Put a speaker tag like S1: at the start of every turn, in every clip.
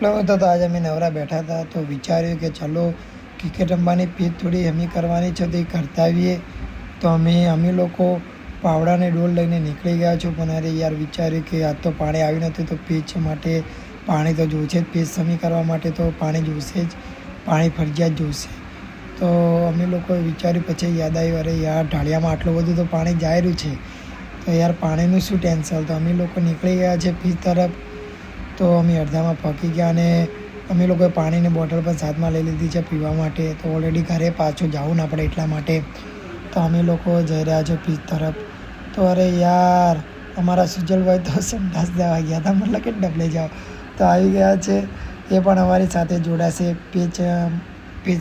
S1: તો આજે અમે નવરા બેઠા હતા તો વિચાર્યું કે ચલો ક્રિકેટ રમવાની પીચ થોડી હમી કરવાની છે તો એ કરતા આવીએ. તો અમે લોકો પાવડાને ડોલ લઈને નીકળી ગયા છો, પણ અરે યાર વિચાર્યું કે આજ તો પાણી આવ્યું નથી તો પીચ માટે પાણી તો જોઈશે જ, પીચ સમી કરવા માટે તો પાણી જોઈશે જ, પાણી ફરજિયાત જોઈશે. તો અમે લોકોએ વિચાર્યું, પછી યાદ આવ્યું અરે યાર ઢાળિયામાં આટલું બધું તો પાણી જાય રહ્યું છે તો યાર પાણીનું શું ટેન્શન. તો અમે લોકો નીકળી ગયા છે પીચ તરફ. તો અમે અડધામાં પહોંચી ગયા અને અમે લોકોએ પાણીની બોટલ પણ સાથમાં લઈ લીધી છે પીવા માટે. તો ઓલરેડી ઘરે પાછું જવું ના પડે એટલા માટે તો અમે લોકો જઈ રહ્યા છે પીચ તરફ. તો અરે યાર અમારા સુજલભાઈ તો સંડાસ જવા ગયા હતા, મતલબ કે ડબલે જાઓ તો આવી ગયા છે. એ પણ અમારી સાથે જોડાશે, પીચ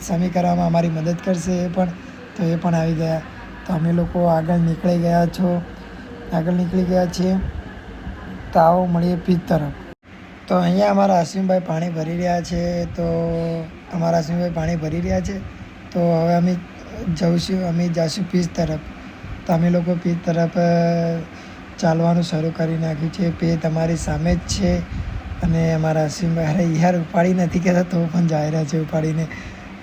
S1: સમી કરવામાં અમારી મદદ કરશે એ પણ. તો એ પણ આવી ગયા. તો અમે લોકો આગળ નીકળી ગયા છીએ. તો આવો મળીએ પીચ તરફ. તો અહીંયા અમારા અશ્વિનભાઈ પાણી ભરી રહ્યા છે. તો હવે અમે જઈશું પીચ તરફ. તો અમે લોકો પીચ તરફ ચાલવાનું શરૂ કરી નાખ્યું છે. પીચ તમારી સામે જ છે અને અમારા અશ્વિનભાઈ અરે યાર ઉપાડી નથી કહેતા તો પણ જઈ રહ્યા છે ઉપાડીને.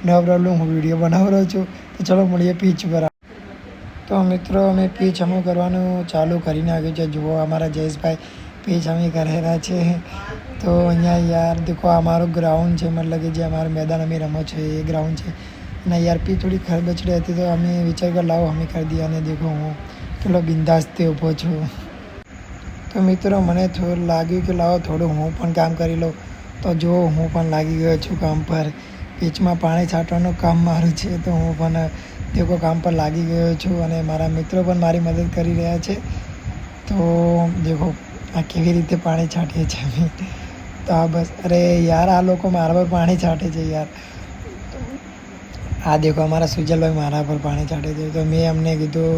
S1: નો પ્રોબ્લેમ, હું વિડીયો બનાવી રહ્યો છું. તો ચલો મળીએ પીચ પર. તો મિત્રો અમે પીચ હમું કરવાનું ચાલુ કરી નાખ્યું છે. જુઓ અમારા જયેશભાઈ પીચ અમે કરેલા છે. તો અહીંયા યાર દેખો અમારું ગ્રાઉન્ડ છે, મતલબ કે જે અમારું મેદાન અમે રમો છે એ ગ્રાઉન્ડ છે. અને યાર પી થોડી ખરબચડી હતી તો અમે વિચાર કે લાવો અમે કરી દઈએ. અને દેખો હું કેટલો બિંદાસથી ઊભો છું. તો મિત્રો મને થોડું લાગ્યું કે લાવો થોડું હું પણ કામ કરી લઉં. તો જો હું પણ લાગી ગયો છું કામ પર. પીચમાં પાણી છાંટવાનું કામ મારું છે તો હું પણ દેખો કામ પર લાગી ગયો છું અને મારા મિત્રો પણ મારી મદદ કરી રહ્યા છે. તો દેખો આ કેવી રીતે પાણી છાંટીએ છીએ અમે. તો આ બસ અરે યાર આ લોકો મારા પર પાણી છાંટે છે યાર. આ દેખો અમારા સુજલભાઈ મારા પર પાણી છાંટે છે. તો મેં એમને કીધું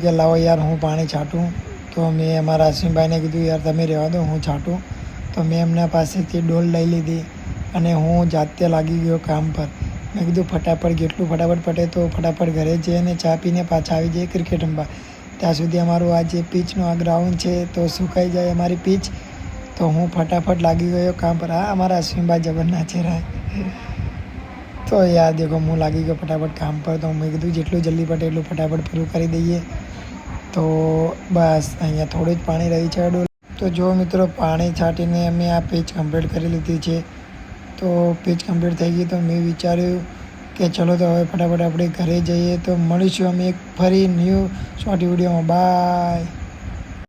S1: કે લાવો યાર હું પાણી છાંટું. તો મેં અમારા અશ્વિનભાઈને કીધું યાર તમે રહેવા દો હું છાંટું. તો મેં એમના પાસેથી ડોલ લઈ લીધી અને હું જાતે લાગી ગયો કામ પર. મેં કીધું ફટાફટ જેટલું ફટાફટ પટે તો ફટાફટ ઘરે જઈને ચા પીને પાછા આવી જઈએ ક્રિકેટ રમવા. ત્યાં સુધી અમારું આ જે પીચનું આ ગ્રાઉન્ડ છે તો સુકાઈ જાય અમારી પીચ. તો હું ફટાફટ લાગી ગયો કામ પર. હા અમારા અશ્વિનભાઈ જબરના ચહેરા. તો યાર દેખો હું લાગી ગયો ફટાફટ કામ પર. તો મેં કીધું જેટલું જલ્દી પટે એટલું ફટાફટ પૂરું કરી દઈએ. તો બસ અહીંયા થોડું જ પાણી રહી છે ડોલ. તો જો મિત્રો પાણી છાંટીને અમે આ પીચ કમ્પ્લીટ કરી લીધી છે. તો પીચ કમ્પ્લીટ થઈ ગઈ તો મેં વિચાર્યું કે ચલો તો હવે ફટાફટ આપણે ઘરે જઈએ. તો મળીશું અમે એક ફરી ન્યૂ શોર્ટ વિડીયોમાં. બાય.